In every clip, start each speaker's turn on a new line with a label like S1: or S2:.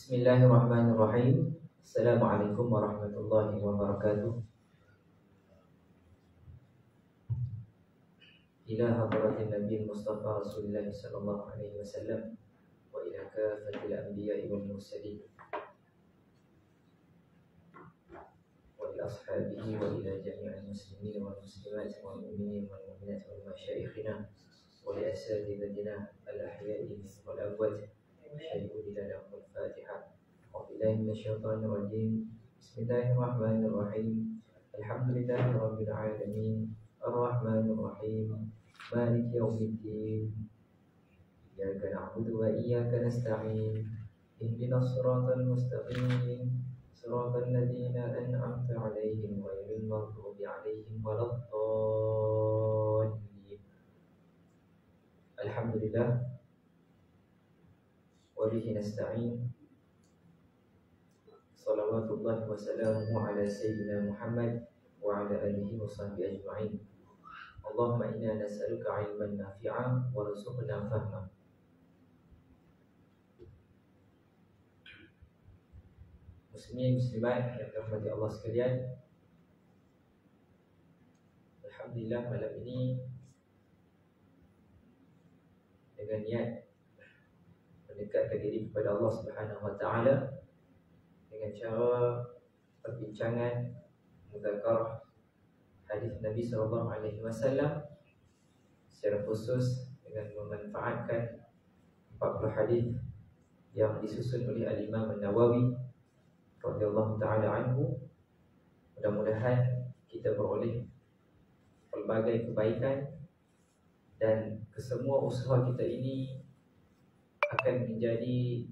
S1: Bismillahirrahmanirrahim. Assalamualaikum warahmatullahi wabarakatuh. Ila hadratin Nabi Mustafa Rasulullah sallallahu alaihi wasallam wa ila kafatil anbiya'i wal mursalin wa ila ashabihi wa ila jami'il muslimin wal muslimat wal mu'minin wal mu'minat wal masyayikhina wa li asatidatina al ahya'i wal amwat. Syai'u lana al-Fatihah. A'udzubillahi minasyaitonir rajim. Bismillahirrahmanirrahim. Alhamdulillahi rabbil alamin. Arrahmanir rahim. Maliki yaumiddin. Iyyaka na'budu wa iyyaka nasta'in. Ihdinas siratal mustaqim. Siratal ladzina an'amta 'alaihim ghairil maghdubi 'alaihim waladdallin. Alhamdulillah. Wabihi nasta'in. Salawatullahi wa salamuhu ala sayyidina Muhammad wa ala alihi wa sahbihi ajma'in. Allahumma inna nas'aluka ilman nafi'an wa rizqan fahma. Muslimin muslimat yang dirahmati Allah sekalian, alhamdulillah malam ini dengan niat mendekatkan diri kepada Allah Subhanahu wa taala dengan cara perbincangan mudzakarah hadis Nabi sallallahu alaihi wasallam, secara khusus dengan memanfaatkan 40 hadis yang disusun oleh Al-Imam An-Nawawi radhiyallahu taala anhu. Mudah-mudahan kita beroleh pelbagai kebaikan dan kesemua usaha kita ini akan menjadi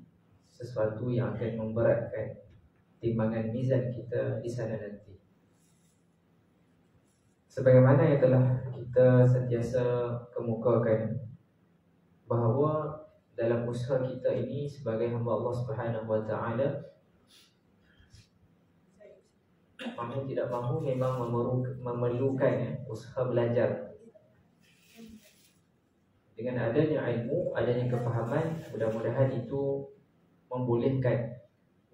S1: sesuatu yang akan memberatkan timbangan mizan kita di sana nanti. Sebagaimana yang telah kita sentiasa kemukakan, bahawa dalam usaha kita ini sebagai hamba Allah Subhanahu wa taala, mahu tidak mahu memang memerlukan usaha belajar. Dengan adanya ilmu, adanya kefahaman, mudah-mudahan itu membolehkan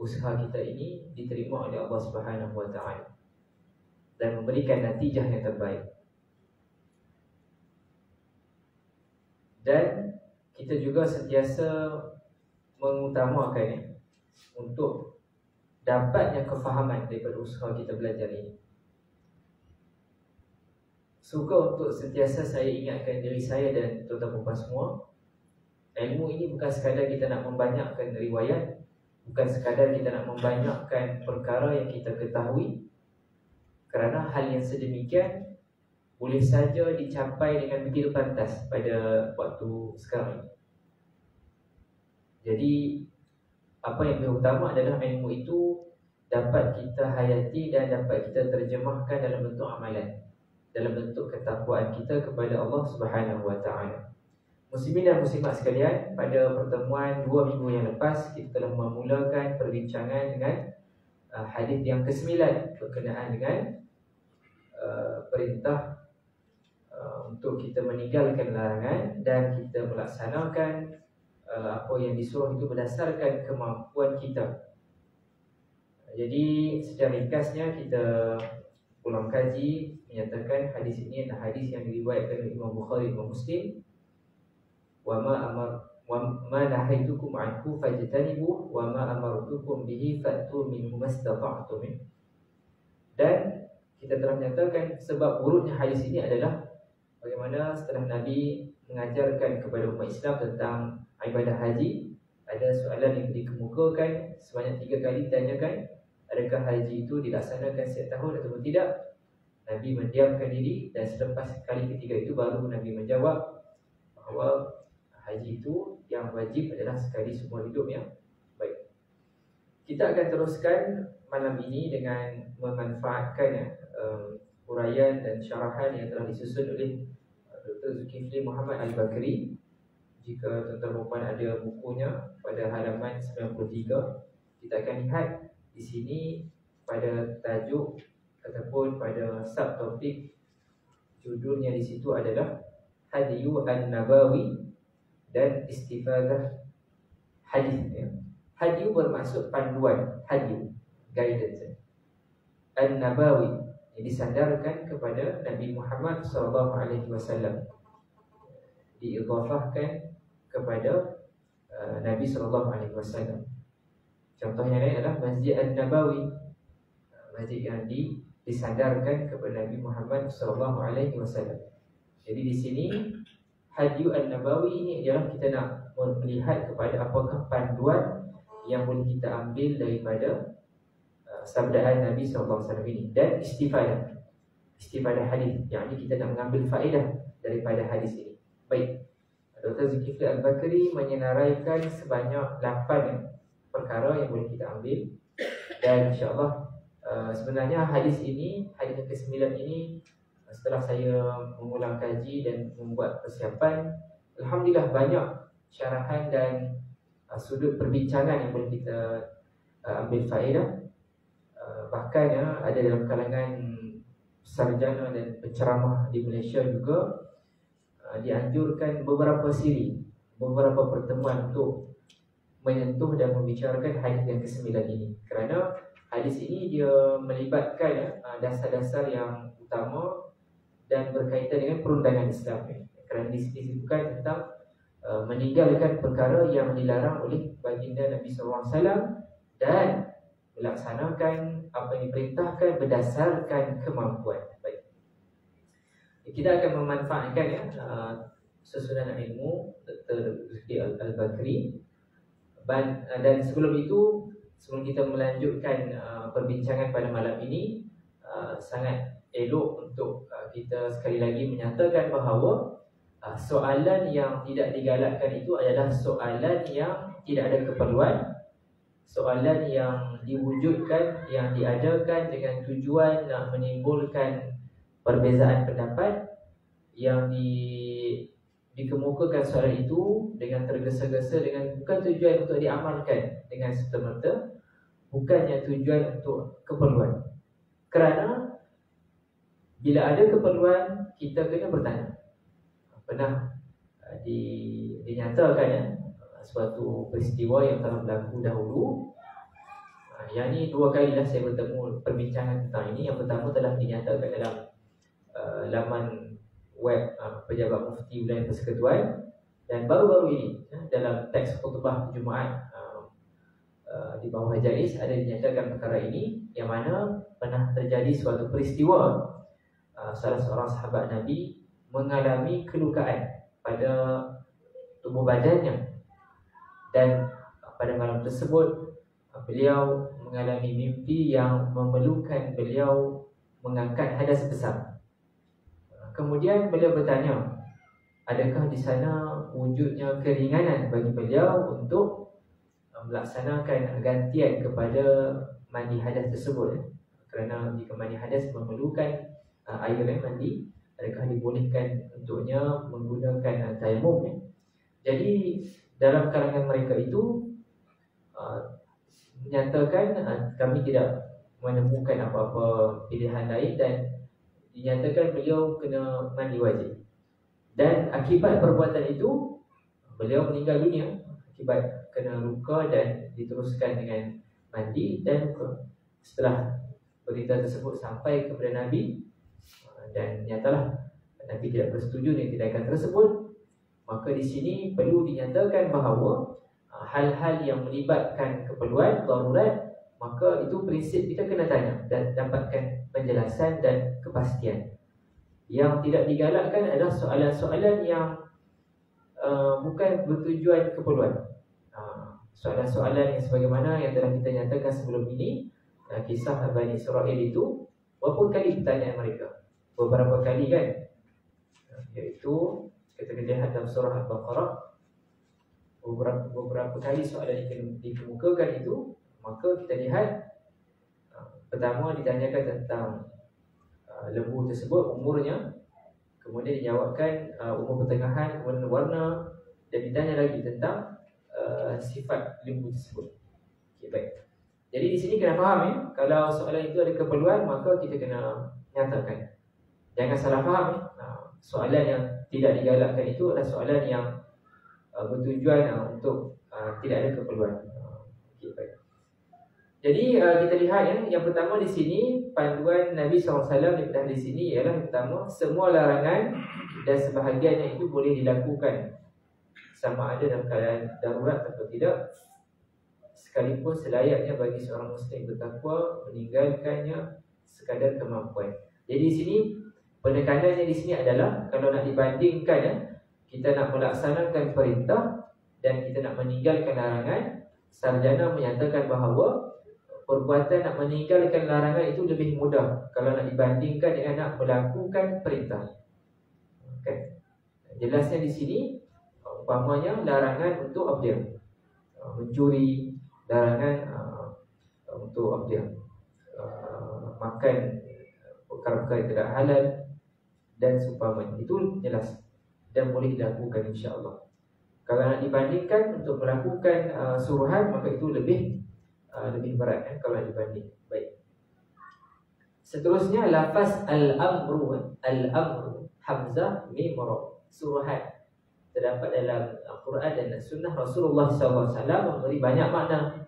S1: usaha kita ini diterima oleh Allah Subhanahu wa taala dan memberikan natijah yang terbaik. Dan kita juga sentiasa mengutamakan untuk dapatnya kefahaman daripada usaha kita belajar ini. Suka untuk sentiasa saya ingatkan diri saya dan tuan-tuan puan semua, ilmu ini bukan sekadar kita nak membanyakkan riwayat, bukan sekadar kita nak membanyakkan perkara yang kita ketahui, kerana hal yang sedemikian boleh saja dicapai dengan begitu pantas pada waktu sekarang. Jadi apa yang lebih utama adalah ilmu itu dapat kita hayati dan dapat kita terjemahkan dalam bentuk amalan, dalam bentuk ketakwaan kita kepada Allah Subhanahu wa taala. Muslimin dan muslimat sekalian, pada pertemuan 2 minggu yang lepas kita telah memulakan perbincangan dengan hadis yang ke-9 berkenaan dengan perintah untuk kita meninggalkan larangan dan kita melaksanakan apa yang disuruh itu berdasarkan kemampuan kita. Jadi secara ringkasnya kita ulang kaji menyatakan hadis ini adalah hadis yang diriwayatkan oleh Imam Bukhari dan Muslim. Wa ma nahaitukum anhu fajtanibuh wa ma amartukum bihi fa'tu minhu mastata'tum. Dan kita telah menyatakan sebab buruknya hadis ini adalah bagaimana setelah Nabi mengajarkan kepada umat Islam tentang ibadah haji, ada soalan yang dikemukakan sebanyak 3 kali ditanyakan, adakah haji itu dilaksanakan setiap tahun ataupun tidak? Nabi mendiamkan diri dan selepas kali ketiga itu baru Nabi menjawab bahawa haji itu yang wajib adalah sekali seumur hidup yang baik. Kita akan teruskan malam ini dengan memanfaatkan huraian dan syarahan yang telah disusun oleh Dr. Zulkifli Muhammad Al-Bakri. Jika tuan-tuan puan ada bukunya pada halaman 93, kita akan lihat di sini pada tajuk ataupun pada subtopik, judulnya di situ adalah Hadyu An-Nabawi dan istifadah hadis, ya. Hadyu bermaksud panduan, hadyu, guidance. An-Nabawi, yang disandarkan kepada Nabi Muhammad SAW, diidhafahkan kepada Nabi SAW. Contohnya lain adalah Masjid An-Nabawi, masjid yang disandarkan kepada Nabi Muhammad SAW. Jadi di sini Hadyu An-Nabawi ini ialah kita nak melihat kepada apakah panduan yang boleh kita ambil daripada sabdaan Nabi SAW ini, dan istifadah hadis, yang ini kita nak mengambil faedah daripada hadis ini. Baik, Dr. Zulkifli Al-Bakri menyenaraikan sebanyak 8 perkara yang boleh kita ambil, dan insyaAllah sebenarnya hadis ini, hadis yang ke-9 ini, setelah saya mengulang kaji dan membuat persiapan, alhamdulillah banyak syarahan dan sudut perbincangan yang boleh kita ambil faedah. Bahkan ada dalam kalangan sarjana dan penceramah di Malaysia juga dianjurkan beberapa siri, beberapa pertemuan untuk menyentuh dan membicarakan hadis yang ke-9 ini, kerana hadis ini dia melibatkan dasar-dasar yang utama dan berkaitan dengan perundangan Islam. Kerana disebutkan tentang meninggalkan perkara yang dilarang oleh baginda Nabi SAW dan melaksanakan apa yang diperintahkan berdasarkan kemampuan. Baik, kita akan memanfaatkan susunan ilmu Dr. Zulkifli Al-Bakri. Dan sebelum itu, sebelum kita melanjutkan perbincangan pada malam ini, sangat elok untuk kita sekali lagi menyatakan bahawa soalan yang tidak digalakkan itu adalah soalan yang tidak ada keperluan, soalan yang diwujudkan, yang diadakan dengan tujuan nak menimbulkan perbezaan pendapat, yang dikemukakan soalan itu dengan tergesa-gesa, dengan bukan tujuan untuk diamalkan dengan serta-merta, bukannya tujuan untuk keperluan. Kerana bila ada keperluan, kita kena bertanya. Pernah dinyatakan suatu peristiwa yang telah berlaku dahulu. Yang ni 2 kalilah saya bertemu perbincangan tentang ini. Yang pertama telah dinyatakan dalam laman web Pejabat Mufti Wilayah Persekutuan, dan baru-baru ini dalam teks khutbah Jumaat di bawah majlis ada dinyatakan perkara ini, yang mana pernah terjadi suatu peristiwa salah seorang sahabat Nabi mengalami kelukaan pada tubuh badannya, dan pada malam tersebut beliau mengalami mimpi yang memerlukan beliau mengangkat hadas besar. Kemudian beliau bertanya, adakah di sana wujudnya keringanan bagi beliau untuk melaksanakan gantian kepada mandi hadas tersebut? Kerana jika mandi hadas memerlukan air mandi, adakah dibolehkan untuknya menggunakan tayamum? Jadi dalam kalangan mereka itu menyatakan kami tidak menemukan apa-apa pilihan lain, dan dinyatakan beliau kena mandi wajib. Dan akibat perbuatan itu beliau meninggal dunia akibat kena luka dan diteruskan dengan mandi. Dan setelah berita tersebut sampai kepada Nabi, dan nyatalah Nabi tidak bersetuju dengan tindakan tersebut, maka di sini perlu dinyatakan bahawa hal-hal yang melibatkan keperluan, darurat, maka itu prinsip kita kena tanya dan dapatkan penjelasan dan kepastian. Yang tidak digalakkan adalah soalan-soalan yang bukan bertujuan keperluan. Soalan-soalan yang sebagaimana yang telah kita nyatakan sebelum ini, kisah Bani Israel itu, berapa kali pertanyaan mereka? Beberapa kali kan, iaitu kita lihat dalam surah Al-Baqarah, beberapa kali soalan yang dikemukakan itu. Maka kita lihat pertama ditanyakan tentang lembu tersebut, umurnya, kemudian dijawabkan umur pertengahan, kemudian warna, dan ditanya lagi tentang sifat lembu tersebut. Okay, baik. Jadi di sini kena faham kalau soalan itu ada keperluan, maka kita kena nyatakan. Jangan salah faham soalan yang tidak digalakkan itu adalah soalan yang bertujuan untuk tidak ada keperluan. Okay, baik. Jadi kita lihat yang pertama di sini panduan Nabi SAW di sini ialah yang pertama, semua larangan dan sebahagiannya itu boleh dilakukan sama ada dalam keadaan darurat atau tidak, sekalipun selayaknya bagi seorang Muslim bertakwa meninggalkannya sekadar kemampuan. Jadi di sini penekanannya di sini adalah kalau nak dibandingkan kita nak melaksanakan perintah dan kita nak meninggalkan larangan, sarjana menyatakan bahawa perbuatan nak meninggalkan larangan itu lebih mudah kalau nak dibandingkan dengan nak melakukan perintah. Okay. Jelasnya di sini umpamanya larangan untuk apa dia? Mencuri, larangan untuk apa dia? Makan perkara-perkara tidak halal dan seumpamanya. Itu jelas dan boleh dilakukan insya-Allah. Kalau nak dibandingkan untuk melakukan suruhan, maka itu lebih berat kalau nak dibanding. Baik. Seterusnya lafaz al-amru, hamzah mim ra, suruhan. Terdapat dalam Al-Quran dan Sunnah Rasulullah SAW memberi banyak makna.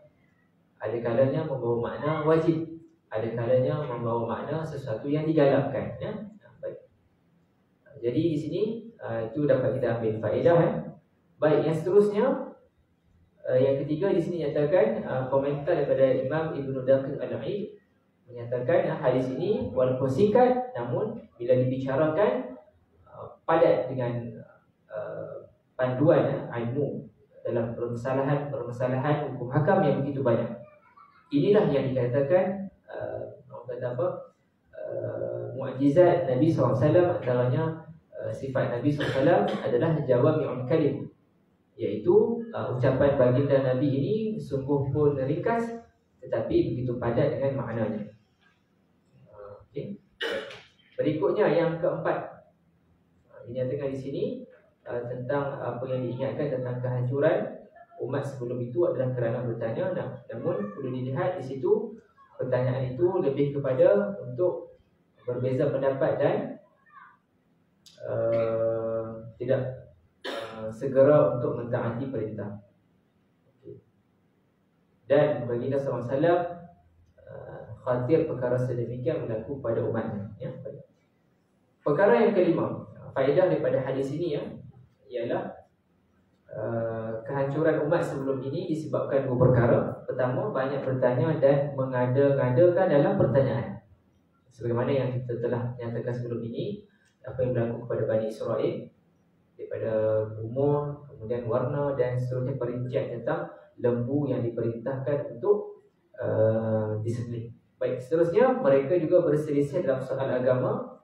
S1: Ada kalanya membawa makna wajib, ada kalanya membawa makna sesuatu yang digalakkan. Baik. Jadi di sini itu dapat kita ambil faedah. Baik, yang seterusnya yang ketiga di sini nyatakan komentar daripada Imam Ibnu Daqiq Al-Aid menyatakan hadis ini walaupun singkat namun bila dibicarakan padat dengan panduan ilmu dalam permasalahan hukum hakam yang begitu banyak. Inilah yang dikatakan mukjizat Nabi SAW. Antaranya sifat Nabi SAW adalah jawami'ul kalim, iaitu ucapan baginda Nabi ini sungguh pun ringkas tetapi begitu padat dengan maknanya. Okay. Berikutnya yang keempat, dinyatakan di sini tentang apa yang diingatkan tentang kehancuran umat sebelum itu adalah kerana bertanya. Namun perlu dilihat di situ pertanyaan itu lebih kepada untuk berbeza pendapat dan tidak segera untuk mentaati perintah. Dan baginda SAW khatir perkara sedemikian berlaku pada umatnya. Perkara yang kelima, faedah daripada hadis ini ialah kehancuran umat sebelum ini disebabkan dua perkara. Pertama, banyak bertanya dan mengada-ngadakan dalam pertanyaan. Sebagaimana yang kita telah nyatakan sebelum ini, apa yang berlaku kepada Bani Israel daripada umur, kemudian warna dan seterusnya, perincian tentang lembu yang diperintahkan untuk disembelih. Baik, seterusnya mereka juga berselisih dalam soal agama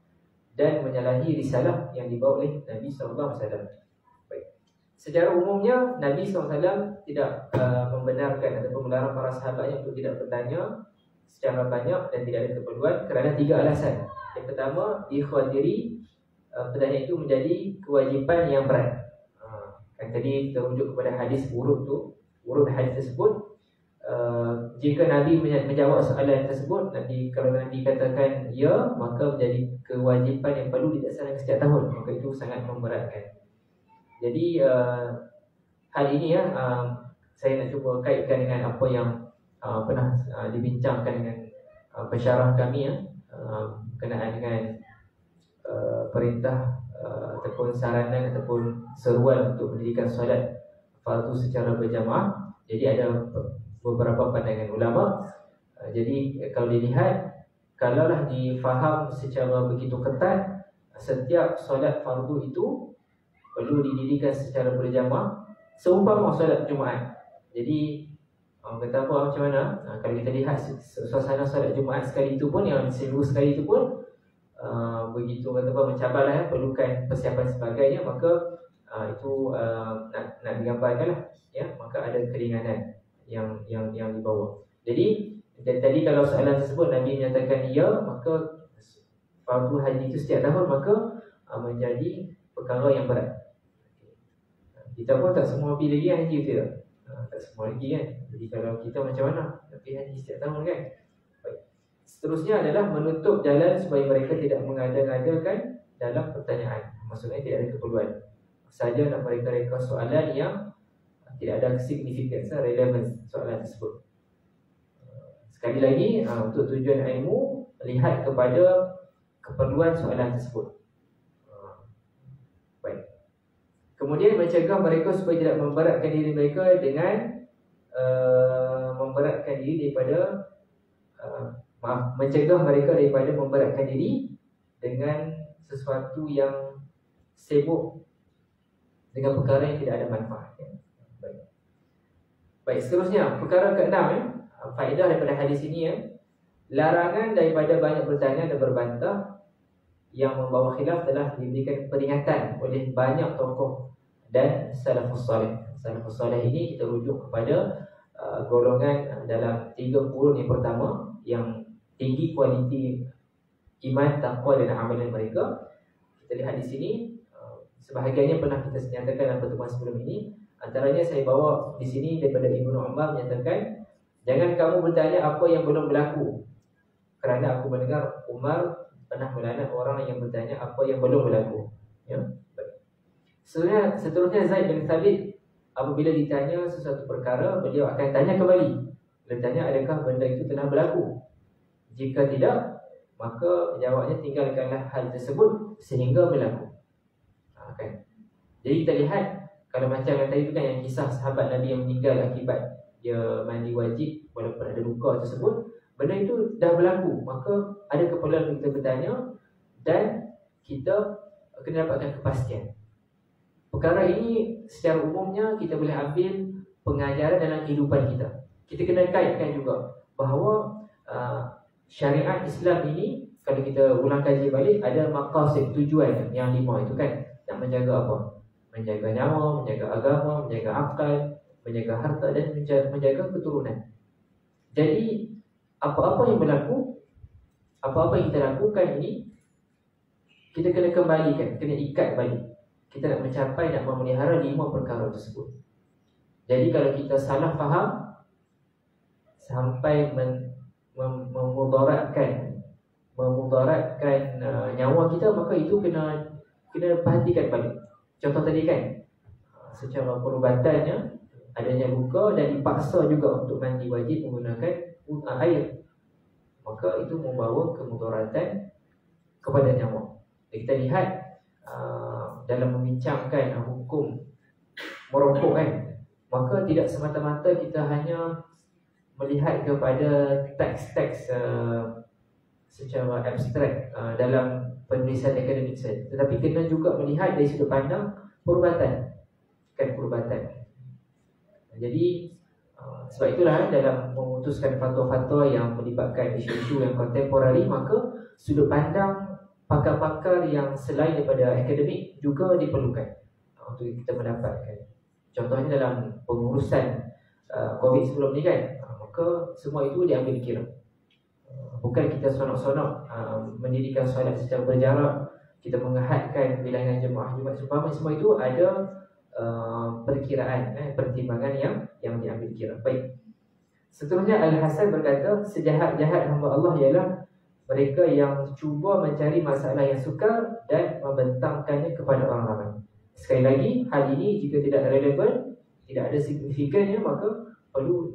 S1: dan menyalahi risalah yang dibawa oleh Nabi SAW. Baik. Secara umumnya Nabi SAW tidak membenarkan ataupun melarang para sahabatnya untuk tidak bertanya secara banyak dan tidak ada keperluan kerana tiga alasan. Yang pertama, dikhawatiri pertanyaan itu menjadi kewajipan yang berat. Kan tadi kita rujuk kepada hadis urut hadis tersebut. Jika Nabi menjawab soalan tersebut, kalau Nabi katakan ya, maka menjadi kewajipan yang perlu dilaksanakan setiap tahun, maka itu sangat memberatkan. Jadi hal ini saya nak cuba kaitkan dengan apa yang pernah dibincangkan dengan pensyarah kami berkenaan dengan perintah ataupun saranan ataupun seruan untuk mendirikan solat fardu secara berjamaah. Jadi ada beberapa pandangan ulama. Jadi kalau dilihat, kalaulah difaham secara begitu ketat, setiap solat fardu itu perlu didirikan secara berjamaah seumpama solat Jumaat. Jadi orang kata apa macam mana? Kalau kita lihat suasana solat Jumaat sekali itu pun, yang seminggu sekali itu pun begitu kata apa, mencabarlah perlukan persiapan sebagainya, maka itu nak digambarkanlah maka ada keringanan yang dibawa. Jadi tadi kalau soalan tersebut Nabi menyatakan ya, maka fardu haji itu setiap tahun, maka menjadi perkara yang berat. Kita pun tak semua pergi lagi haji, betul tak? Tak semua lagi kan. Jadi kalau kita macam mana nak pergi haji setiap tahun kan? Baik. Seterusnya adalah menutup jalan supaya mereka tidak mengada-ngadakan dalam pertanyaan. Maksudnya tidak ada keperluan, saja nak mereka reka soalan yang tidak ada significance, relevance soalan tersebut. Sekali lagi, untuk tujuan ilmu, lihat kepada keperluan soalan tersebut. Baik. Kemudian mencegah mereka supaya tidak memberatkan diri mereka dengan memberatkan diri daripada mencegah mereka daripada memberatkan diri dengan sesuatu yang sibuk dengan perkara yang tidak ada manfaat. Baik, seterusnya perkara ke-6, faedah daripada hadis ini, larangan daripada banyak bertanya dan berbantah yang membawa khilaf telah diberikan peringatan oleh banyak tokoh dan salafus salih. Salafus salih ini kita rujuk kepada golongan dalam 3 kurun yang pertama yang tinggi kualiti iman, takwa dan amalan mereka. Kita lihat di sini, sebahagiannya pernah kita nyatakan dalam pertemuan sebelum ini. Antaranya saya bawa di sini daripada Ibnu Umar menyatakan, jangan kamu bertanya apa yang belum berlaku, kerana aku mendengar Umar pernah melaknat orang yang bertanya apa yang belum berlaku. Ya. Seterusnya Zaid bin Thabit, apabila ditanya sesuatu perkara, beliau akan tanya kembali. Beliau tanya, adakah benda itu telah berlaku? Jika tidak, maka jawabnya tinggalkanlah hal tersebut sehingga berlaku. Kan? Jadi kita lihat, kalau macam yang tadi itu kan, yang kisah sahabat Nabi yang meninggal akibat dia mandi wajib walaupun ada luka tersebut, benda itu dah berlaku, maka ada keperluan kita bertanya dan kita kena dapatkan kepastian. Perkara ini secara umumnya kita boleh ambil pengajaran dalam kehidupan kita. Kita kena kaitkan juga bahawa syariat Islam ini, kalau kita ulang kaji balik, ada maqasid, tujuan yang 5 itu kan. Nak menjaga apa? Menjaga nyawa, menjaga agama, menjaga akal, menjaga harta dan menjaga keturunan. Jadi apa-apa yang berlaku, apa-apa yang kita lakukan ini, kita kena kembalikan, kena ikat balik. Kita nak mencapai, nak memelihara 5 perkara tersebut. Jadi kalau kita salah faham sampai memudaratkan nyawa kita, maka itu kena perhatikan balik. Contoh tadi kan, secara perubatannya adanya luka dan dipaksa juga untuk mandi wajib menggunakan air, maka itu membawa kemudaratan kepada nyawa. Kita lihat dalam membincangkan hukum merokok kan, maka tidak semata-mata kita hanya melihat kepada teks-teks secara abstrak dalam penulisan akademik saja, tetapi kena juga melihat dari sudut pandang perubatan. Jadi sebab itulah dalam memutuskan fatwa-fatwa yang melibatkan isu-isu yang kontemporari, maka sudut pandang pakar-pakar yang selain daripada akademik juga diperlukan untuk kita mendapatkan. Contohnya dalam pengurusan COVID sebelum ni kan, maka semua itu diambil kira. Bukan kita sonok-sonok mendirikan solat secara berjarak, kita menghadkan bilangan jemaah Jumaat seumpama, semua itu ada perkiraan, pertimbangan yang diambil kira. Baik. Seterusnya Al-Hasan berkata, sejahat-jahat hamba Allah ialah mereka yang cuba mencari masalah yang sukar dan membentangkannya kepada orang ramai. Sekali lagi, hal ini jika tidak relevan, tidak ada signifikannya, maka perlu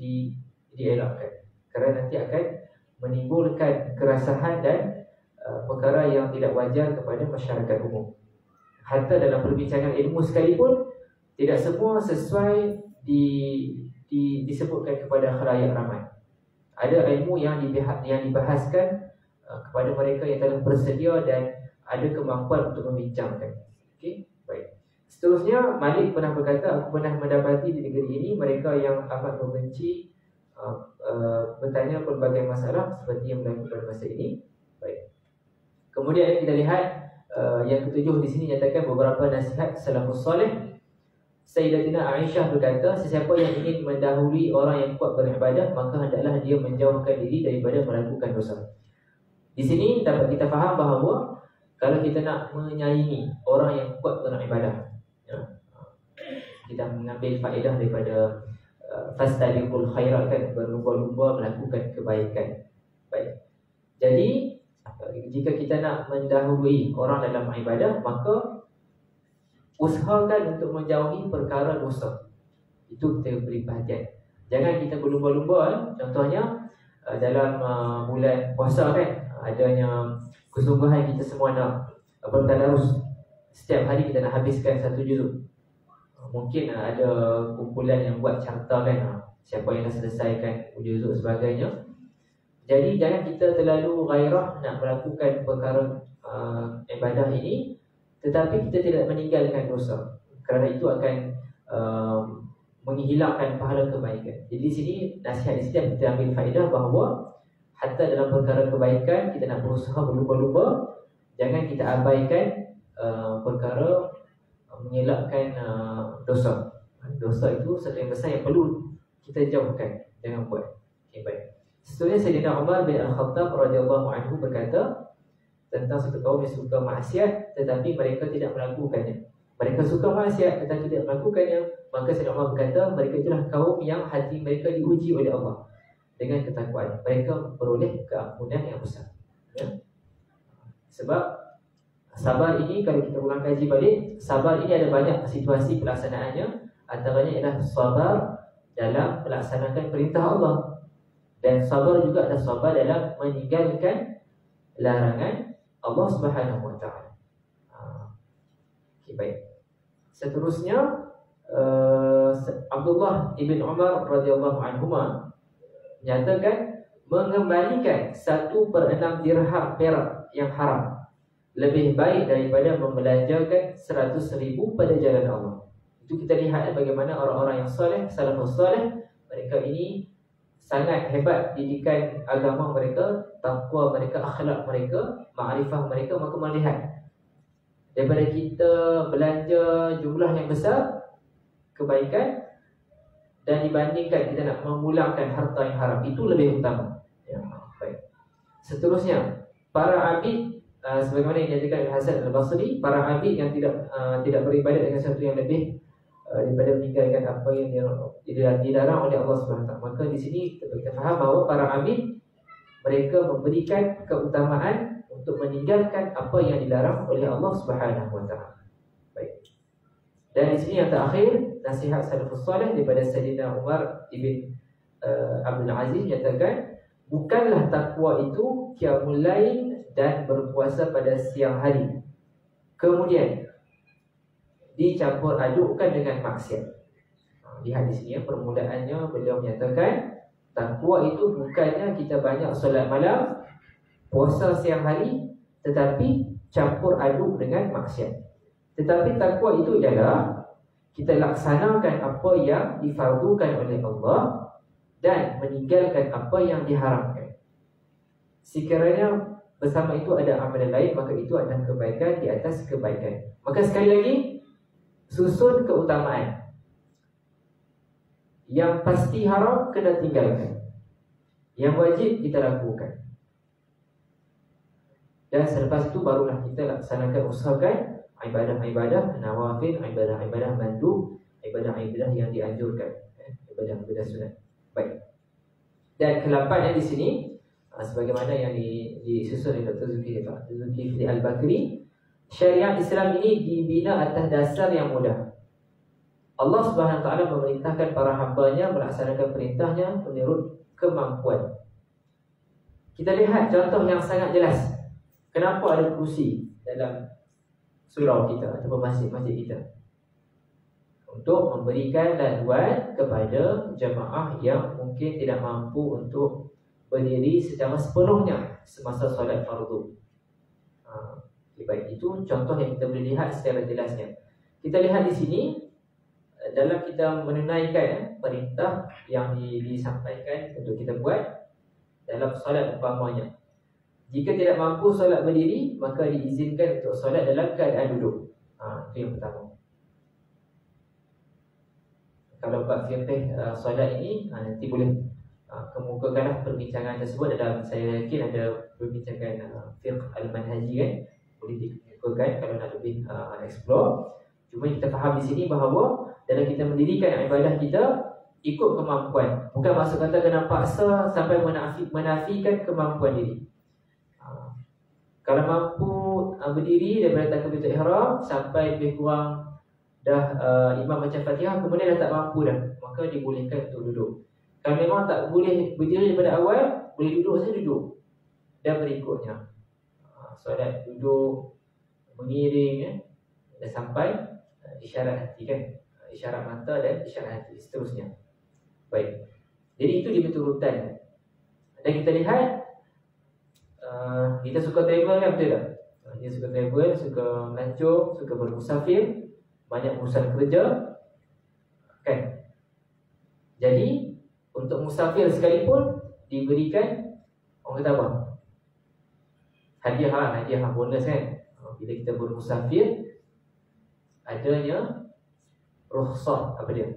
S1: dielakkan, kerana nanti akan menimbulkan kerasahan dan perkara yang tidak wajar kepada masyarakat umum. Hatta dalam perbincangan ilmu sekalipun, tidak semua sesuai disebutkan kepada khalayak ramai. Ada ilmu yang dibahaskan kepada mereka yang telah bersedia dan ada kemampuan untuk membincangkan. Okey, baik. Seterusnya, Malik pernah berkata, aku pernah mendapati di negeri ini mereka yang amat membenci bertanya pelbagai masalah seperti yang berlaku pada masa ini. Baik. Kemudian kita lihat yang ketujuh di sini nyatakan beberapa nasihat salafus salih. Sayyidatina Aisyah berkata, sesiapa yang ingin mendahului orang yang kuat beribadah, maka hendaklah dia menjauhkan diri daripada melakukan dosa. Di sini dapat kita faham bahawa kalau kita nak menyaingi orang yang kuat beribadah, ya, kita mengambil faedah daripada fastabiqul khairat kan, berlumba-lumba melakukan kebaikan. Baik. Jadi jika kita nak mendahului orang dalam ibadah, maka usahakan untuk menjauhi perkara dosa. Itu kita beri perhatian. Jangan kita berlumba-lumba. Contohnya dalam bulan puasa kan, adanya kesungguhan kita semua nak bertadarus. Setiap hari kita nak habiskan 1 juzuk. Mungkin ada kumpulan yang buat carta kan, siapa yang dah selesaikan juzuk sebagainya. Jadi jangan kita terlalu gairah nak melakukan perkara ibadah ini, tetapi kita tidak meninggalkan dosa, kerana itu akan menghilangkan pahala kebaikan. Jadi di sini nasihat di sini kita ambil faedah bahawa hatta dalam perkara kebaikan kita nak berusaha berlumba-lumba. Jangan kita abaikan perkara mengelakkan dosa. Dosa itu satu yang besar yang perlu kita jauhkan. Jangan buat. Okay, baik. Seterusnya Sayyidina Umar bin Al-Khattab radhiyallahu anhu berkata tentang satu kaum yang suka maksiat tetapi mereka tidak melakukannya. Mereka suka maksiat tetapi tidak melakukannya. Maka Sayyidina Umar berkata, mereka itulah kaum yang hati mereka diuji oleh Allah dengan ketakwaan. Mereka beroleh keampunan yang besar. Ya? Sebab sabar ini, kalau kita ulang kaji balik, sabar ini ada banyak situasi pelaksanaannya. Antaranya ialah sabar dalam melaksanakan perintah Allah, dan sabar juga ada sabar dalam meninggalkan larangan Allah Subhanahu Wa Taala. Okay, baik. Seterusnya Abdullah ibn Umar radhiyallahu anhuma menyatakan mengembalikan 1/6 dirham perak yang haram lebih baik daripada membelanjakan 100,000 pada jalan Allah. Itu kita lihat bagaimana orang-orang yang soleh, salafus soleh, mereka ini sangat hebat didikan agama mereka, takwa mereka, akhlak mereka, ma'rifah mereka. Maka melihat daripada kita belanja jumlah yang besar kebaikan dan dibandingkan kita nak memulangkan harta yang haram, itu lebih utama. Ya, baik. Seterusnya, para abid sebagaimana yang dinyatakan oleh Hasan Al-Basri, para abid yang tidak beribadat dengan sesuatu yang lebih daripada meninggalkan apa yang dilarang oleh Allah Subhanahu Wa Taala. Maka di sini kita faham bahawa para abid mereka memberikan keutamaan untuk meninggalkan apa yang dilarang oleh Allah Subhanahu Wa Taala. Baik. Dan di sini yang terakhir, nasihat salafus salih daripada Sayyidina Umar ibn Abdul Aziz menyatakan, bukanlah takwa itu qiyamul lail dan berpuasa pada siang hari kemudian dicampur adukkan dengan maksiat. Lihat di sini permulaannya beliau menyatakan takwa itu bukannya kita banyak solat malam, puasa siang hari, tetapi campur aduk dengan maksiat. Tetapi takwa itu ialah kita laksanakan apa yang difardukan oleh Allah dan meninggalkan apa yang diharamkan. Sekiranya bersama itu ada amalan lain, maka itu adalah kebaikan di atas kebaikan. Maka sekali lagi, susun keutamaan. Yang pasti haram kena tinggalkan, yang wajib kita lakukan. Dan selepas itu barulah kita laksanakan, usahakan ibadah-ibadah nawafil, ibadah-ibadah mandub, ibadah-ibadah yang dianjurkan, ibadah-ibadah sunat. Baik. Dan ke-8 di sini, sebagaimana yang disusun oleh Dr. Zulkifli Al-Bakri, syariat Islam ini dibina atas dasar yang mudah. Allah Subhanahu Wa Taala memerintahkan para hamba-Nya melaksanakan perintahnya menurut kemampuan. Kita lihat contoh yang sangat jelas. Kenapa ada kursi dalam surau kita ataupun masjid-masjid kita? Untuk memberikan laluan kepada jemaah yang mungkin tidak mampu untuk berdiri secara sepenuhnya semasa solat fardu. Baik, itu contoh yang kita boleh lihat secara jelasnya. Kita lihat di sini dalam kita menunaikan perintah yang disampaikan untuk kita buat dalam solat umpamanya. Jika tidak mampu solat berdiri, maka diizinkan untuk solat dalam keadaan duduk. Itu yang pertama. Kalau bab fiqh solat ini nanti boleh kemukakanlah perbincangan tersebut dalam, saya yakin ada perbincangan fiqh al-manhaji kan, boleh dikemukakan kalau nak lebih explore. Cuma kita faham di sini bahawa dalam kita mendirikan ibadah kita ikut kemampuan, bukan maksud kata kena paksa sampai menafikan kemampuan diri. Kalau mampu berdiri daripada takbiratul ihram sampai lebih kurang imam baca Fatihah kemudian dah tak mampu dah, maka dibolehkan untuk duduk. Kalau memang tak boleh berdiri daripada awal, boleh duduk saja duduk. Dan berikutnya solat duduk mengiring dah sampai isyarat hati kan, isyarat mata dan isyarat hati seterusnya. Baik. Jadi itu di beturutan. Dan kita lihat kita suka travel kan, betul tak? Kita suka travel, suka melancong, suka bermusafir, banyak urusan kerja kan. Jadi untuk musafir sekalipun diberikan orang kata apa? Hadiah bonus kan. Bila kita bermusafir adanya rukhsah, apa dia?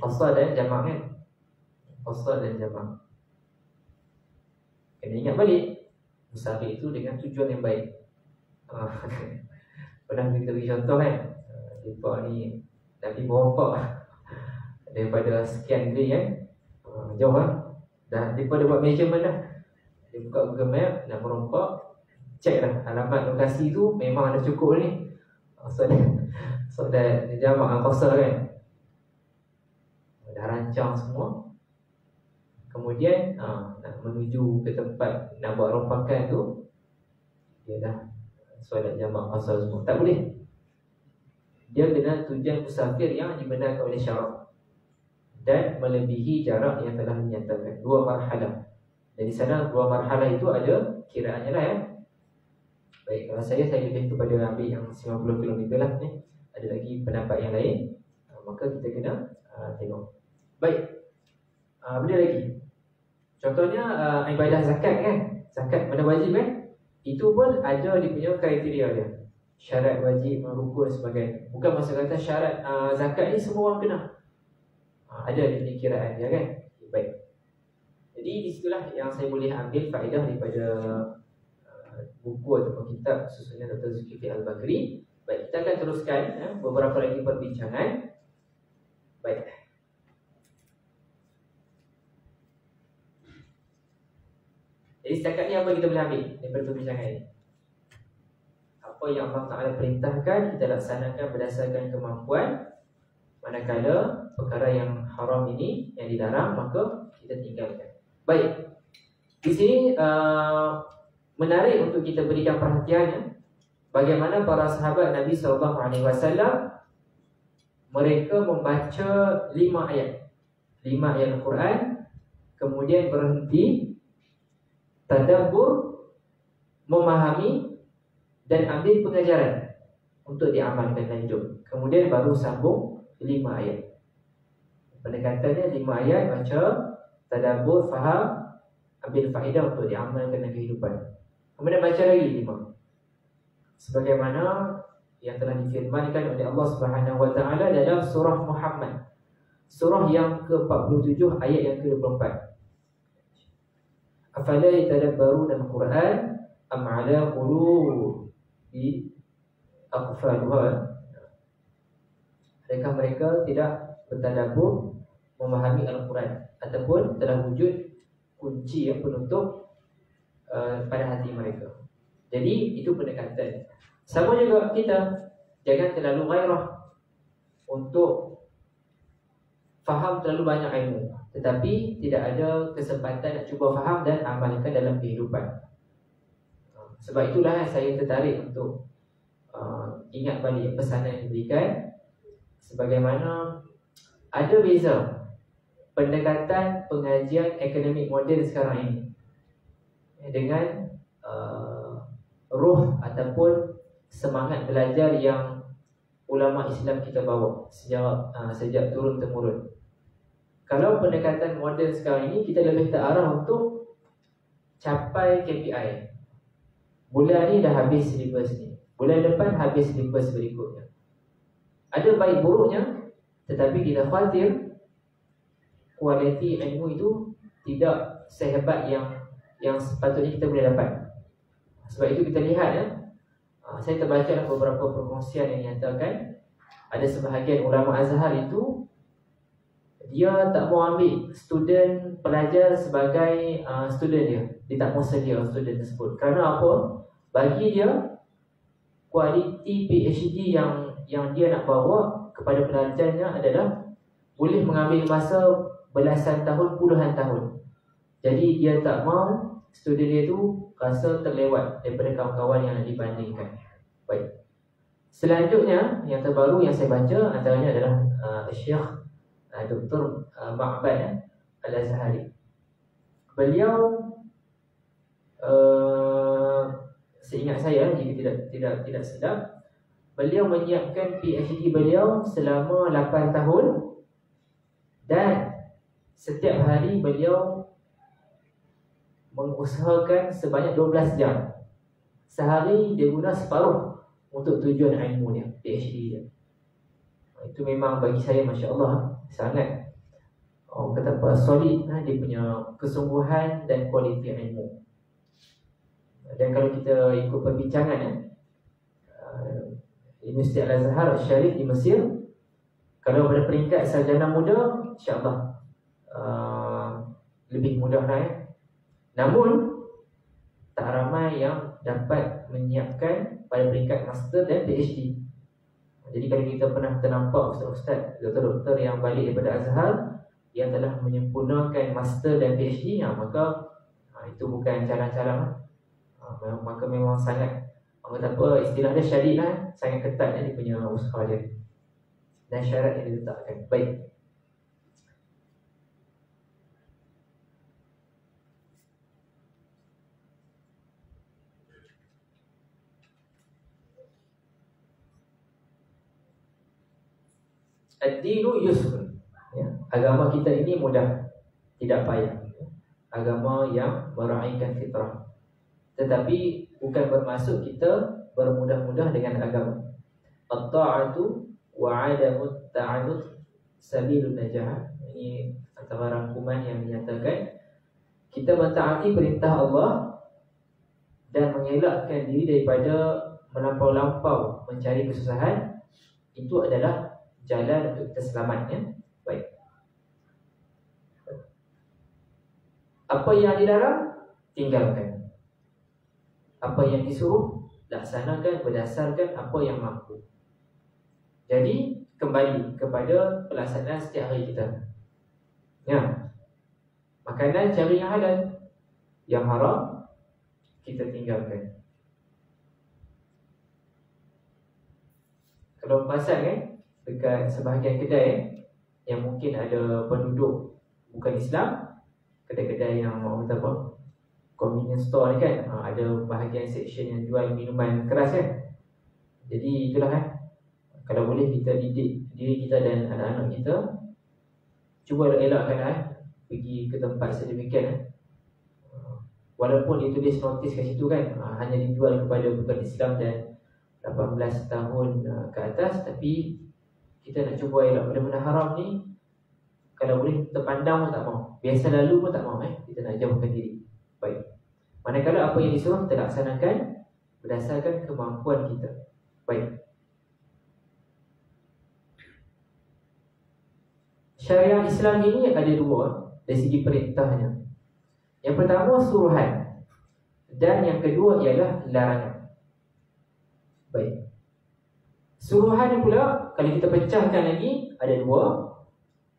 S1: Qasar dan jamak kan. Qasar dan jamak. Kena ingat balik, musafir itu dengan tujuan yang baik. Pernah kita beri contoh kan, mereka ni Nabi merompak daripada sekian negeri kan, jauh kan. Dah mereka dah buat measurement dah. Dia buka Google Map, nak merompak, cek dah alamat lokasi tu memang ada cukup ni. So dah jamak Qasar kan. Dah rancang semua. Kemudian nak menuju ke tempat nak buat rompakan tu, dia dah solat jamak Qasar semua. Tak boleh. Dia kena tujuan musafir yang dibenarkan oleh syarak dan melebihi jarak yang telah dinyatakan. 2 marhalah. Dan di sana 2 marhalah itu ada kiraannya lah ya. Baik, kalau saya lebih kepada ambil yang 90 km lah ni. Ada lagi pendapat yang lain, maka kita kena tengok. Baik, benda lagi. Contohnya ibadah zakat kan. Zakat benda wajib kan. Itu pun ada dia punya kriteria dia. Syarat wajib, rukun sebagainya. Bukan masa kata syarat zakat ni semua orang kena. Ada dia punya kiraan dia kan. Baik. Jadi di situlah yang saya boleh ambil faedah daripada buku atau kitab susunan Dr. Zulkifli Al-Bakri. Baik, kita akan teruskan beberapa lagi perbincangan. Baik. Jadi setakat ni apa kita boleh ambil daripada perbincangan ini? Apa yang Allah Ta'ala perintahkan kita laksanakan berdasarkan kemampuan. Manakala perkara yang haram ini, yang dilarang, maka kita tinggalkan. Baik. Di sini menarik untuk kita berikan perhatiannya bagaimana para sahabat Nabi SAW mereka membaca 5 ayat Al-Quran, kemudian berhenti, tadabbur, memahami dan ambil pengajaran untuk diamalkan lanjut. Kemudian baru sambung 5 ayat. Pendekatannya 5 ayat, baca, tadabbur, faham, ambil faedah untuk diamalkan dalam kehidupan. Kemudian baca lagi 5. Sebagaimana yang telah difirmankan oleh Allah Subhanahu wa taala dalam surah Muhammad, surah yang ke-47 ayat yang ke-24. Afala yatadabbaruna al-Quran am 'ala qulubi aqfaluha. Adakah mereka tidak bertadabbur, memahami Al-Quran, ataupun telah wujud kunci yang penutup pada hati mereka. Jadi itu pendekatan. Sama juga kita, jangan terlalu ghairah untuk faham terlalu banyak ilmu, tetapi tidak ada kesempatan nak cuba faham dan amalkan dalam kehidupan. Sebab itulah saya tertarik untuk ingat balik pesanan yang diberikan. Sebagaimana ada beza pendekatan pengajian akademik moden sekarang ini dengan ruh ataupun semangat belajar yang ulama Islam kita bawa sejak turun-temurun. Kalau pendekatan moden sekarang ini, kita lebih terarah untuk capai KPI. Bulan ni dah habis silibus ni, bulan depan habis silibus berikutnya. Ada baik buruknya, tetapi kita khawatir kualiti ilmu itu tidak sehebat yang sepatutnya kita boleh dapat. Sebab itu kita lihat saya terbaca beberapa perkongsian yang nyatakan ada sebahagian ulama Azhar itu dia tak mau ambil student pelajar sebagai student dia tak mau sedia student tersebut. Kerana apa? Bagi dia kualiti PhD yang dia nak bawa kepada pelajarnya adalah boleh mengambil masa belasan tahun, puluhan tahun. Jadi dia tak mau student dia tu rasa terlewat daripada kawan-kawan yang nak dibandingkan. Baik. Selanjutnya yang terbaru yang saya baca antaranya adalah Syekh Dr. Ma'bad Al-Azhari. Beliau seingat saya, jika tidak sedap, beliau menyiapkan PhD beliau selama 8 tahun dan setiap hari beliau mengusahakan sebanyak 12 jam. Sehari dia guna separuh untuk tujuan ilmu dia, PhD dia. Itu memang bagi saya Masya Allah sangat kata apa, solid dia punya kesungguhan dan kualiti ilmu. Dan kalau kita ikut perbincangan Universiti Al-Azhar Syarif di Mesir, kalau pada peringkat sarjana muda, insya-Allah lebih mudah Namun tak ramai yang dapat menyiapkan pada peringkat master dan PhD. Jadi kalau kita pernah ternampak ustaz-ustaz, doktor-doktor yang balik daripada Azhar yang telah menyempurnakan master dan PhD, maka itu bukan calang-calang. Maka memang sangat istilah dia syadid sangat ketat dia punya usaha dia dan syarat yang diletakkan. Baik. Ad-dinu yusr. Agama kita ini mudah, tidak payah. Agama yang meraihkan fitrah. Tetapi bukan bermaksud kita bermudah-mudah dengan agama. At-ta'atu wa 'adamut ta'annud sabilun najah. Ini antara rangkuman yang menyatakan kita mentaati perintah Allah dan mengelakkan diri daripada melampau-lampau mencari kesusahan, itu adalah jalan untuk kita selamatnya. Baik. Apa yang dilarang, tinggalkan. Apa yang disuruh, laksanakan berdasarkan apa yang mampu. Jadi kembali kepada pelaksanaan setiap hari kita. Makanan cari yang halal, yang haram kita tinggalkan. Kalau perasan dekat sebahagian kedai yang mungkin ada penduduk bukan Islam, kedai-kedai yang convenience store ni ada bahagian section yang jual minuman keras Jadi itulah kalau boleh kita didik diri kita dan anak-anak kita, cuba elakkan pergi ke tempat sedemikian walaupun ditulis notis kat situ hanya dijual kepada bukan Islam dan 18 tahun ke atas, tapi kita nak cuba elak benda-benda haram ni. Kalau boleh terpandang pun tak mau, biasa lalu pun tak mau kita nak jauhkan diri. Baik. Manakala apa yang disuruh kita laksanakan berdasarkan kemampuan kita. Baik. Syariat Islam ini ada dua dari segi perintahnya. Yang pertama suruhan dan yang kedua ialah larangan. Baik. Suruhan pula kalau kita pecahkan lagi ada dua.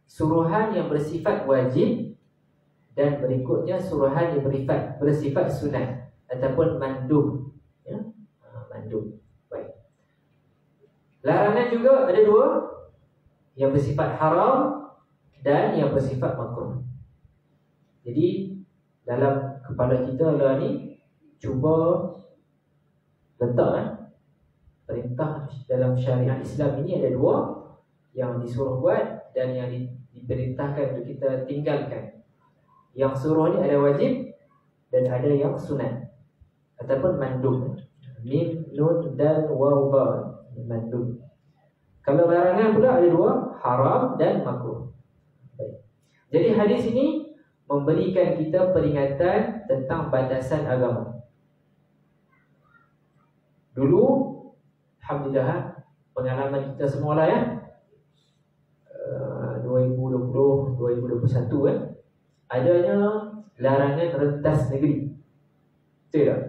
S1: Suruhan yang bersifat wajib dan berikutnya suruhan yang bersifat sunat ataupun mandub. Mandub. Baik. Larangan juga ada dua, yang bersifat haram dan yang bersifat makruh. Jadi dalam kepala kita ni cuba letak perintah dalam syariat Islam ini ada dua, yang disuruh buat dan yang diperintahkan untuk kita tinggalkan. Yang suruh ni ada wajib dan ada yang sunat ataupun mandub. Mim, nun, dal, waw, ba. Mandub. Kalau larangan pula ada dua, haram dan makruh. Baik. Jadi hadis ini memberikan kita peringatan tentang batasan agama. Dulu, alhamdulillah, pengalaman kita semua lah 2020, 2021 adanya larangan rentas negeri. Betul tak?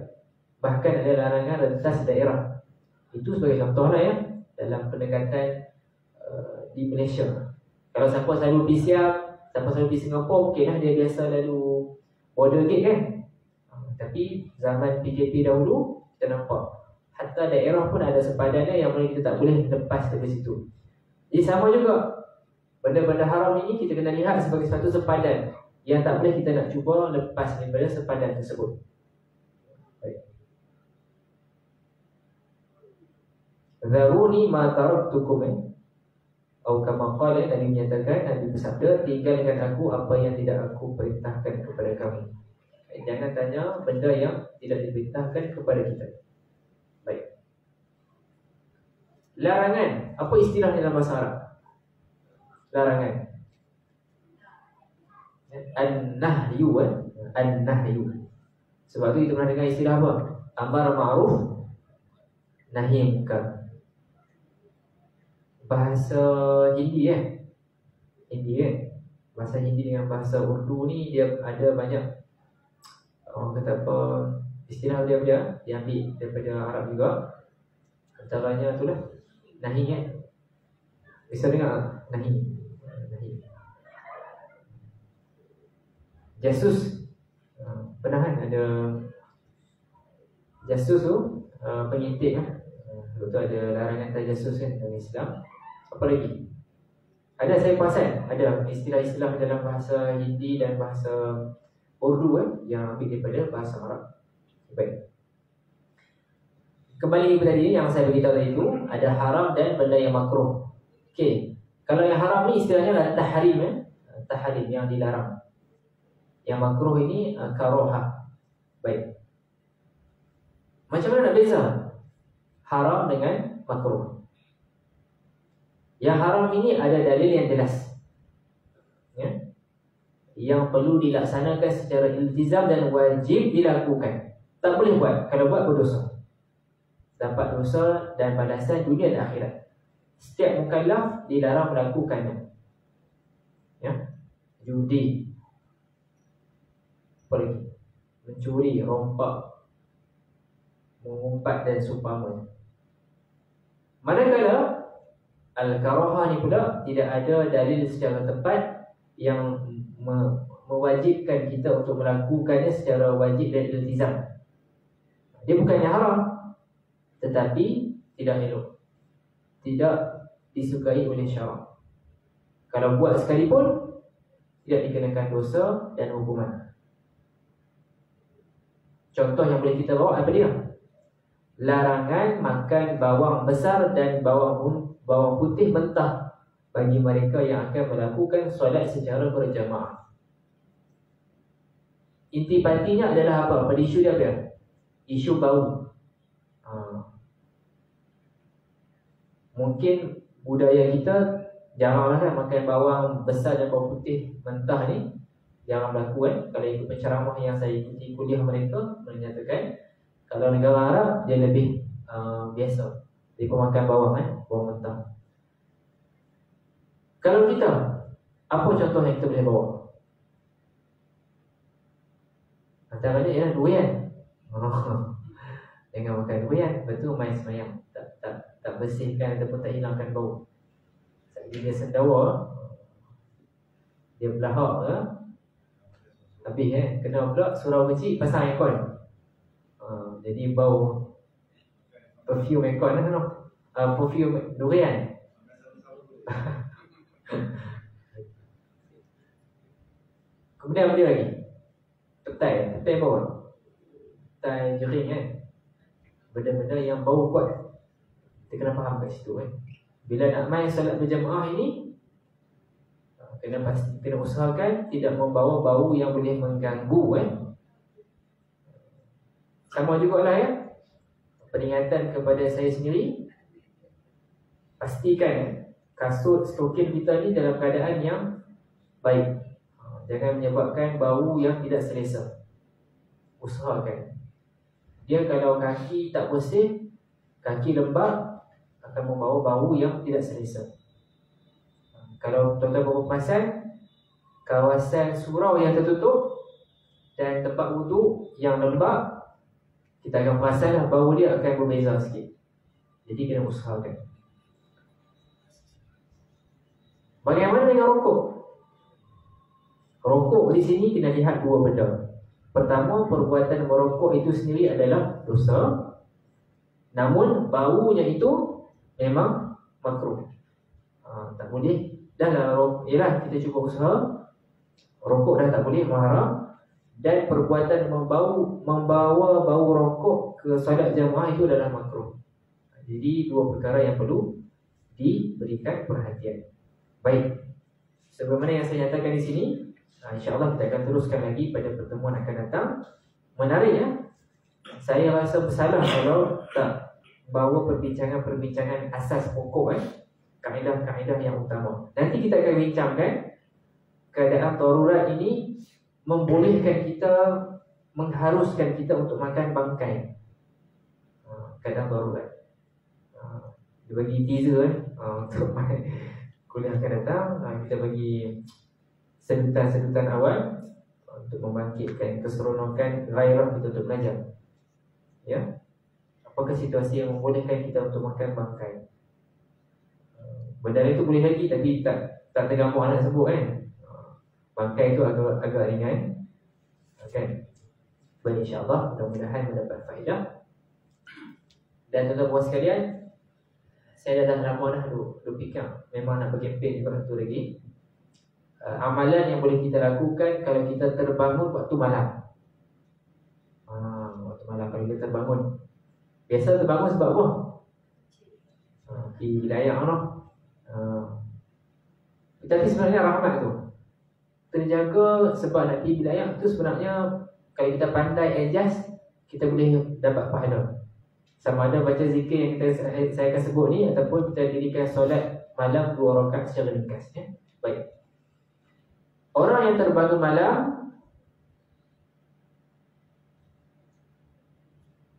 S1: Bahkan ada larangan rentas daerah. Itu sebagai contoh lah dalam pendekatan di Malaysia. Kalau siapa selalu pergi Siam, siapa selalu pergi Singapura, mungkin lah dia biasa lalu border gate kan. Tapi zaman PKP dahulu, kita nampak hatta daerah pun ada sempadannya yang mana kita tak boleh lepas dari situ. Jadi sama juga, benda-benda haram ini kita kena lihat sebagai satu sempadan yang tak boleh kita nak cuba lepas daripada sempadan tersebut. Baik. Zaruni ma taraktukum, atau kama qala, Nabi menyatakan, Nabi bersabda, tinggalkan aku apa yang tidak aku perintahkan kepada kamu. Jangan tanya benda yang tidak diperintahkan kepada kita. Baik. Larangan, apa istilah dalam bahasa Arab? Larangan. An-nahyu, an-nahyu. Sebab tu kita pernah dengar istilah apa? Amar ma'ruf, nahi munkar. Bahasa Hindi Hindi kan. Bahasa Hindi dengan bahasa Urdu ni dia ada banyak, orang kata apa, istilah dia diambil daripada Arab juga. Antaranya tu lah nahi kan. Bisa dengar nahi. Jasus, penahan, ada jasus tu, pengintip lah. Lepas tu ada larangan tajasus kan dalam Islam. Apa lagi? Ada, saya perasan ada istilah-istilah dalam bahasa Hindi dan bahasa Urdu yang ambil daripada bahasa Arab. Baik. Kembali kepada tadi yang saya beritahu tadi itu, ada haram dan benda yang makruh. Okey. Kalau yang haram ni istilahnya adalah tahrim, tahrim yang dilarang. Yang makruh ini karoha. Baik. Macam mana nak beza haram dengan makruh? Yang haram ini ada dalil yang jelas, ya, yang perlu dilaksanakan secara iltizam dan wajib dilakukan. Tak boleh buat. Kalau buat berdosa, dapat dosa dan balasan dunia dan akhirat. Setiap mukallaf dilarang melakukannya. Ya, judi, pergi mencuri, rompak, mengumpat dan seumpamanya. Manakala al-karahah ni pula tidak ada dalil secara tepat yang mewajibkan kita untuk melakukannya secara wajib dan iltizam. Dia bukannya haram, tetapi tidak elok, tidak disukai oleh syarak. Kalau buat sekalipun tidak dikenakan dosa dan hukuman. Contoh yang boleh kita bawa apa dia? Larangan makan bawang besar dan bawang putih mentah bagi mereka yang akan melakukan solat secara berjamaah. Intipatinya adalah apa? Pada isu dia apa? Isu bau. Mungkin budaya kita jaranglah kan makan bawang besar dan bawang putih mentah ni. Jarang berlaku kan. Kalau ikut penceramah yang saya ikuti kuliah mereka menyatakan kalau negara Arab dia lebih biasa dia makan bawang bawang mentah. Kalau kita, apa contoh yang kita boleh bawa? Antaranya ialah durian. Jangan makan durian, betul main semayang, tak bersihkan ataupun tak hilangkan bau. Dia sendawa, dia belahak habis kena pula surau kecil pasang aircon. Jadi bau perfume aircon perfume durian. Kemudian apa dia lagi? Petai bau, petai jering benda-benda yang bau kuat. Kita kena faham kat situ Bila nak main solat berjamaah ini, kena usahakan tidak membawa bau yang boleh mengganggu Sama jugalah peringatan kepada saya sendiri, pastikan kasut stokin kita ni dalam keadaan yang baik. Jangan menyebabkan bau yang tidak selesa. Usahakan. Dia kalau kaki tak bersih, kaki lembab, akan membawa bau yang tidak selesa. Kalau tuan-tuan berpapasan kawasan surau yang tertutup dan tempat wuduk yang lembab, kita akan perasanlah bau dia akan berbeza sikit. Jadi kena usahakan. Bagaimana dengan rokok? Rokok di sini kena lihat dua benda. Pertama, perbuatan merokok itu sendiri adalah dosa. Namun baunya itu memang makruh. Tak boleh. Dah lah, yalah, kita cuba usaha. Rokok dah tak boleh, haram. Dan perbuatan membawa bau rokok ke solat jamaah itu adalah makruh. Jadi dua perkara yang perlu diberikan perhatian. Baik, sebagaimana yang saya nyatakan di sini, insya-Allah kita akan teruskan lagi pada pertemuan akan datang. Menarik ya. Saya rasa bersalah kalau tak bawa perbincangan asas pokok kaedah-kaedah yang utama. Nanti kita akan bincangkan keadaan darurat ini membolehkan kita, mengharuskan kita untuk makan bangkai. Keadaan darurat. Dia bagi teaser untuk kuliah akan datang. Kita bagi sedutan-sedutan awal untuk membangkitkan keseronokan gairah kita untuk belajar. Ya, apakah situasi yang membolehkan kita untuk makan bangkai? Benda itu boleh lagi, tapi tak tergambar nak sebut kan. Bangkai itu agak ringan, kan? Baik, insya-Allah mudah-mudahan mendapat faedah. Dan tuan-tuan sekalian, saya dah lama dah duk fikir memang nak berkempen juga satu lagi. Amalan yang boleh kita lakukan kalau kita terbangun waktu malam. Waktu malam kalau kita terbangun. Biasa terbangun sebab apa? Di wilayah Allah. Tapi sebenarnya rahmat tu terjaga sebab nak pergi wilayah tu. Sebenarnya kalau kita pandai adjust, kita boleh dapat pahala. Sama ada baca zikir yang saya akan sebut ni, ataupun kita dirikan solat malam 2 rakaat secara ringkas, ya. Baik. Orang yang terbangun malam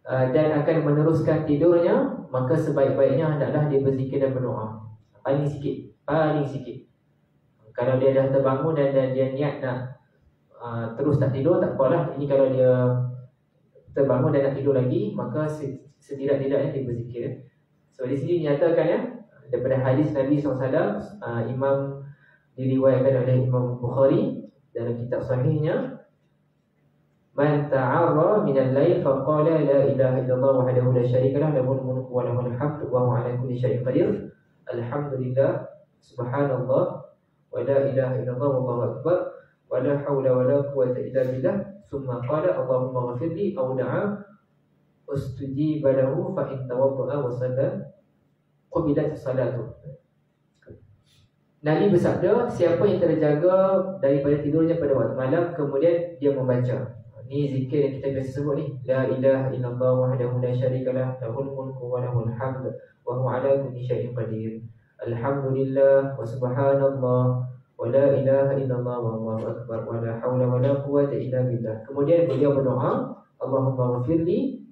S1: dan akan meneruskan tidurnya, maka sebaik-baiknya hendaklah dia berzikir dan berdoa. Paling sikit. Kalau dia dah terbangun dan dia niat nak terus tak tidur, tak apalah. Ini kalau dia terbangun dan nak tidur lagi, maka setidak-tidaknya dia berzikir. So di sini dinyatakan ya, daripada hadis Nabi SAW, Imam diriwayatkan oleh Imam Bukhari dalam kitab sahihnya, man ta'arra minal lail faqala la ilaha illallah wahdahu la syarika lah lahul mulku wa lahul hamdu wa huwa ala kulli syai'in qadir, alhamdulillah, subhanallah, wa la ilaha illallah wallahu akbar, wa la hawla wa la quwwata illa billah, thumma qala Allahumma ghafirli aw da'a ustujiba lahu fa in tawadda'a wa salla qubilat salatu. Nabi bersabda, siapa yang terjaga daripada tidurnya pada waktu malam kemudian dia membaca, ni zikir yang kita biasa sebut ni, la ilaha illallah wahdahu la syarikalah lahul mulku wa lahul hamd wa huwa ala kulli syai'in qadir, alhamdulillah wa subhanallah wa la ilaha illallah wallahu akbar wa la hawla wa la quwwata illa billah. Kemudian beliau berdoa, Allahumma ghafirli,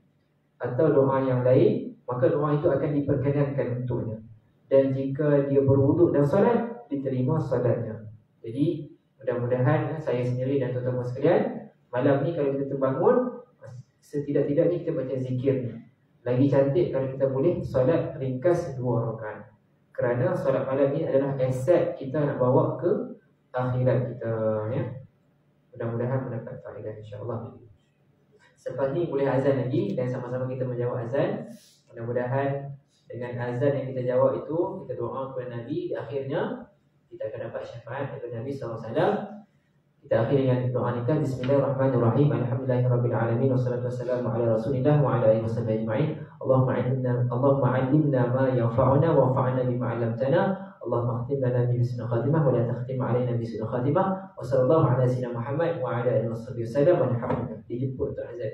S1: atau doa yang lain, maka doa itu akan diperkenankan untuknya. Dan jika dia berwuduk dan solat, diterima solatnya. Jadi mudah-mudahan saya sendiri dan tuan-tuan sekalian, malam ni kalau kita terbangun, setidak-tidaknya kita baca zikir ni. Lagi cantik kalau kita boleh solat ringkas 2 rakaat. Kerana solat malam ni adalah aset kita nak bawa ke akhirat kita, ya. Mudah-mudahan mendapat faedah insya-Allah. Selepas ni boleh azan lagi dan sama-sama kita menjawab azan. Mudah-mudahan dengan azan yang kita jawab itu, kita doa kepada Nabi, di akhirnya kita akan dapat syafaat daripada Nabi SAW. Kita akhiri dengan doa nikah. Bismillahirrahmanirrahim. Alhamdulillahirabbil alamin wassalatu wassalamu ala Rasulillah wa ala alihi wasallam ajma'in. Allahumma 'allimna ma yanfa'una wanfa'na bima 'allamtana. Allahumma khtim lana bi husnil khatimah wa la takhtim 'alaina bi su'il khatimah. Wa sallallahu ala sayyidina Muhammad wa ala alihi wasallam. Walhamdulillah. Dijemput untuk azan.